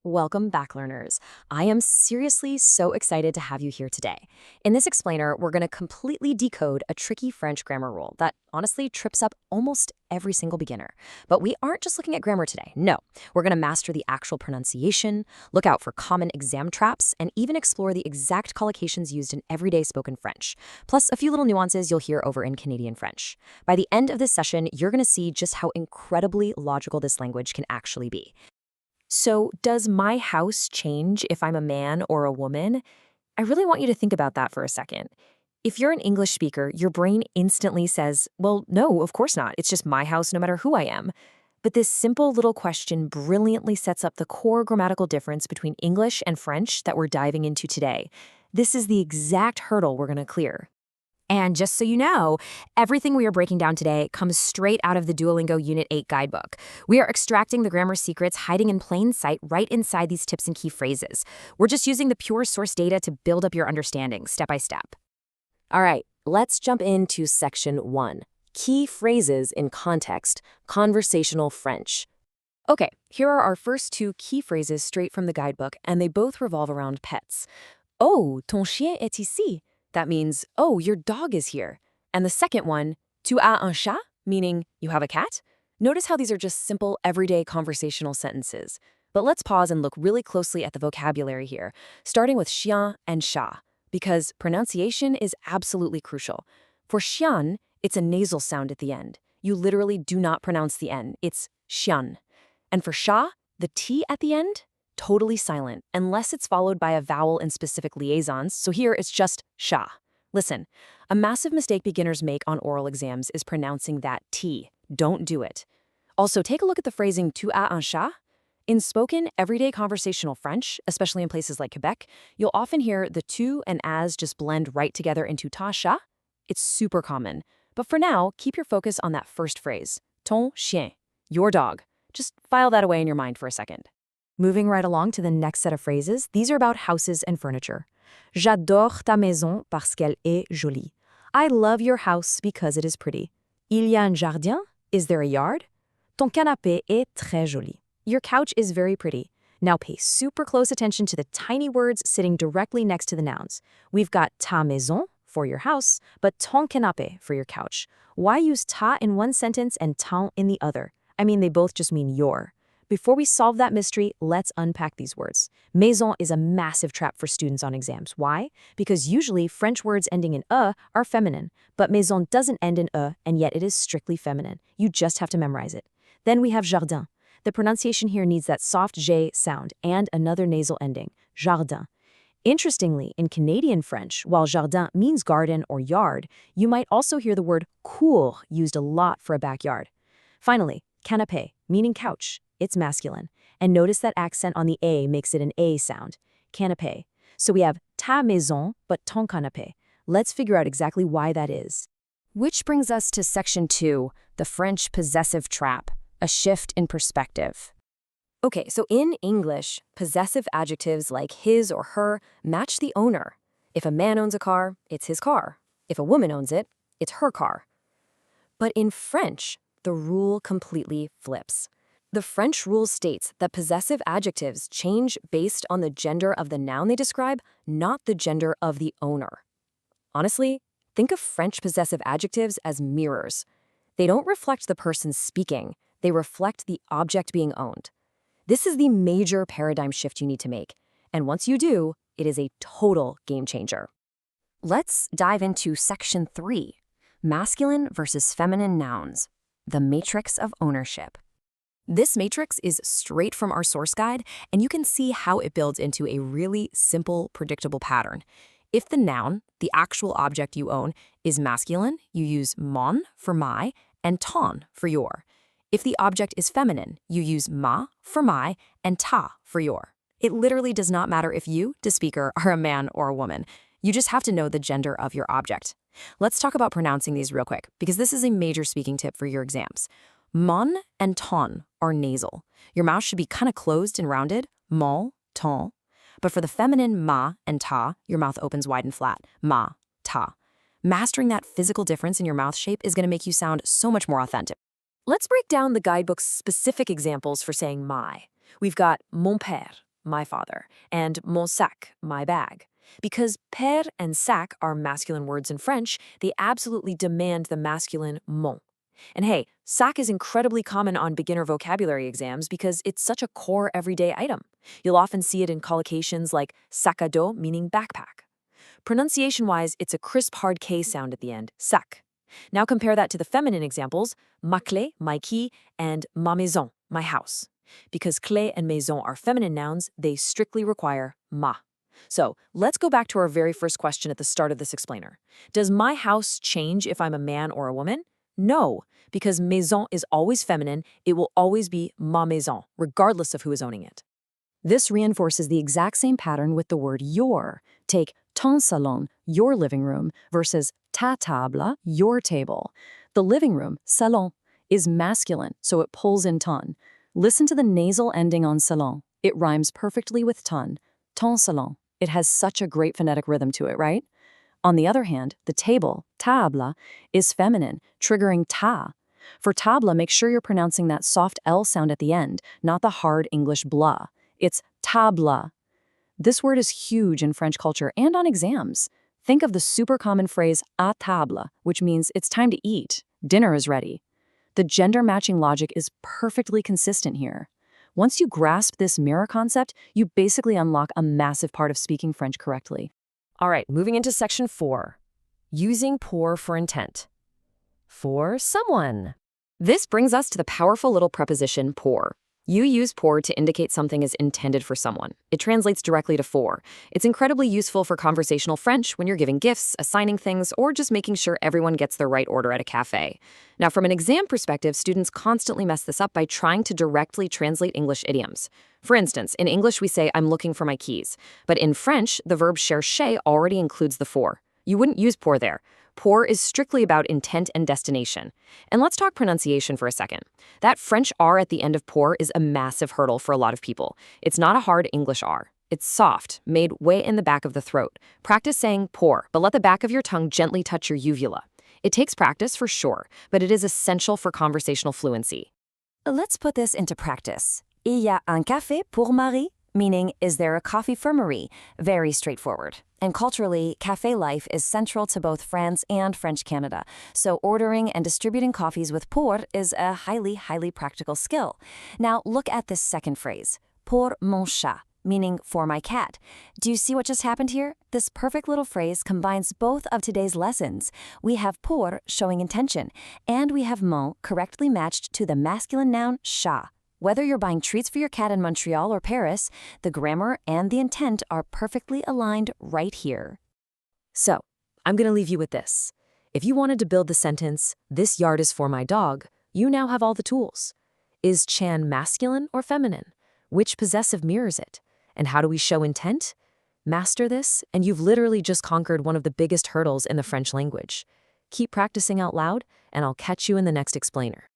Welcome back, learners. I am seriously so excited to have you here today. In this explainer, we're going to completely decode a tricky French grammar rule that honestly trips up almost every single beginner. But we aren't just looking at grammar today. No, we're going to master the actual pronunciation, look out for common exam traps, and even explore the exact collocations used in everyday spoken French, plus a few little nuances you'll hear over in Canadian French. By the end of this session, you're going to see just how incredibly logical this language can actually be. So, does my house change if I'm a man or a woman? I really want you to think about that for a second. If you're an English speaker, your brain instantly says, well, no, of course not. It's just my house no matter who I am. But this simple little question brilliantly sets up the core grammatical difference between English and French that we're diving into today. This is the exact hurdle we're going to clear. And just so you know, everything we are breaking down today comes straight out of the Duolingo Unit 8 guidebook. We are extracting the grammar secrets hiding in plain sight right inside these tips and key phrases. We're just using the pure source data to build up your understanding step by step. All right, let's jump into section 1. Key phrases in context, conversational French. Okay, here are our first two key phrases straight from the guidebook, and they both revolve around pets. Oh, ton chien est ici. That means, oh, your dog is here. And the second one, tu as un chat, meaning you have a cat? Notice how these are just simple, everyday conversational sentences. But let's pause and look really closely at the vocabulary here, starting with chien and chat, because pronunciation is absolutely crucial. For chien, it's a nasal sound at the end. You literally do not pronounce the N. It's chien. And for chat, the T at the end, totally silent, unless it's followed by a vowel in specific liaisons, so here it's just sha. Listen, a massive mistake beginners make on oral exams is pronouncing that T. Don't do it. Also, take a look at the phrasing tu as un chat. In spoken, everyday conversational French, especially in places like Quebec, you'll often hear the tu and as just blend right together into ta chat. It's super common. But for now, keep your focus on that first phrase, ton chien, your dog. Just file that away in your mind for a second. Moving right along to the next set of phrases, these are about houses and furniture. J'adore ta maison parce qu'elle est jolie. I love your house because it is pretty. Il y a un jardin? Is there a yard? Ton canapé est très joli. Your couch is very pretty. Now pay super close attention to the tiny words sitting directly next to the nouns. We've got ta maison for your house, but ton canapé for your couch. Why use ta in one sentence and ton in the other? I mean, they both just mean your. Before we solve that mystery, let's unpack these words. Maison is a massive trap for students on exams. Why? Because usually French words ending in are feminine, but maison doesn't end in and yet it is strictly feminine. You just have to memorize it. Then we have jardin. The pronunciation here needs that soft J sound and another nasal ending, jardin. Interestingly, in Canadian French, while jardin means garden or yard, you might also hear the word cour used a lot for a backyard. Finally, canapé, meaning couch. It's masculine. And notice that accent on the A makes it an A sound. Canapé. So we have ta maison, but ton canapé. Let's figure out exactly why that is. Which brings us to section 2, the French possessive trap, a shift in perspective. Okay, so in English, possessive adjectives like his or her match the owner. If a man owns a car, it's his car. If a woman owns it, it's her car. But in French, the rule completely flips. The French rule states that possessive adjectives change based on the gender of the noun they describe, not the gender of the owner. Honestly, think of French possessive adjectives as mirrors. They don't reflect the person speaking, they reflect the object being owned. This is the major paradigm shift you need to make, and once you do, it is a total game changer. Let's dive into section 3, masculine versus feminine nouns, the matrix of ownership. This matrix is straight from our source guide, and you can see how it builds into a really simple, predictable pattern. If the noun, the actual object you own, is masculine, you use mon for my and ton for your. If the object is feminine, you use ma for my and ta for your. It literally does not matter if you, the speaker, are a man or a woman. You just have to know the gender of your object. Let's talk about pronouncing these real quick, because this is a major speaking tip for your exams. Mon and ton are nasal. Your mouth should be kind of closed and rounded, mon, ton. But for the feminine ma and ta, your mouth opens wide and flat, ma, ta. Mastering that physical difference in your mouth shape is going to make you sound so much more authentic. Let's break down the guidebook's specific examples for saying my. We've got mon père, my father, and mon sac, my bag. Because père and sac are masculine words in French, they absolutely demand the masculine mon. And hey, sac is incredibly common on beginner vocabulary exams because it's such a core everyday item. You'll often see it in collocations like sac à dos, meaning backpack. Pronunciation-wise, it's a crisp hard K sound at the end, sac. Now compare that to the feminine examples, ma clé, my key, and ma maison, my house. Because clé and maison are feminine nouns, they strictly require ma. So let's go back to our very first question at the start of this explainer. Does my house change if I'm a man or a woman? No, because maison is always feminine, it will always be ma maison, regardless of who is owning it. This reinforces the exact same pattern with the word your. Take ton salon, your living room, versus ta table, your table. The living room, salon, is masculine, so it pulls in ton. Listen to the nasal ending on salon. It rhymes perfectly with ton. Ton salon. It has such a great phonetic rhythm to it, right? On the other hand, the table, table, is feminine, triggering ta. For table, make sure you're pronouncing that soft L sound at the end, not the hard English blah. It's table. This word is huge in French culture and on exams. Think of the super common phrase à table, which means it's time to eat. Dinner is ready. The gender matching logic is perfectly consistent here. Once you grasp this mirror concept, you basically unlock a massive part of speaking French correctly. All right, moving into section 4. Using pour for intent. For someone. This brings us to the powerful little preposition pour. You use pour to indicate something is intended for someone. It translates directly to for. It's incredibly useful for conversational French when you're giving gifts, assigning things, or just making sure everyone gets their right order at a cafe. Now, from an exam perspective, students constantly mess this up by trying to directly translate English idioms. For instance, in English we say, I'm looking for my keys. But in French, the verb chercher already includes the for. You wouldn't use pour there. Pour is strictly about intent and destination. And let's talk pronunciation for a second. That French R at the end of pour is a massive hurdle for a lot of people. It's not a hard English R. It's soft, made way in the back of the throat. Practice saying pour, but let the back of your tongue gently touch your uvula. It takes practice for sure, but it is essential for conversational fluency. Let's put this into practice. Il y a un café pour Marie? Meaning, is there a coffee for Marie? Very straightforward. And culturally, cafe life is central to both France and French Canada. So ordering and distributing coffees with pour is a highly practical skill. Now look at this second phrase, pour mon chat, meaning for my cat. Do you see what just happened here? This perfect little phrase combines both of today's lessons. We have pour showing intention, and we have mon correctly matched to the masculine noun chat. Whether you're buying treats for your cat in Montreal or Paris, the grammar and the intent are perfectly aligned right here. So, I'm going to leave you with this. If you wanted to build the sentence, this yard is for my dog, you now have all the tools. Is Chan masculine or feminine? Which possessive mirrors it? And how do we show intent? Master this, and you've literally just conquered one of the biggest hurdles in the French language. Keep practicing out loud, and I'll catch you in the next explainer.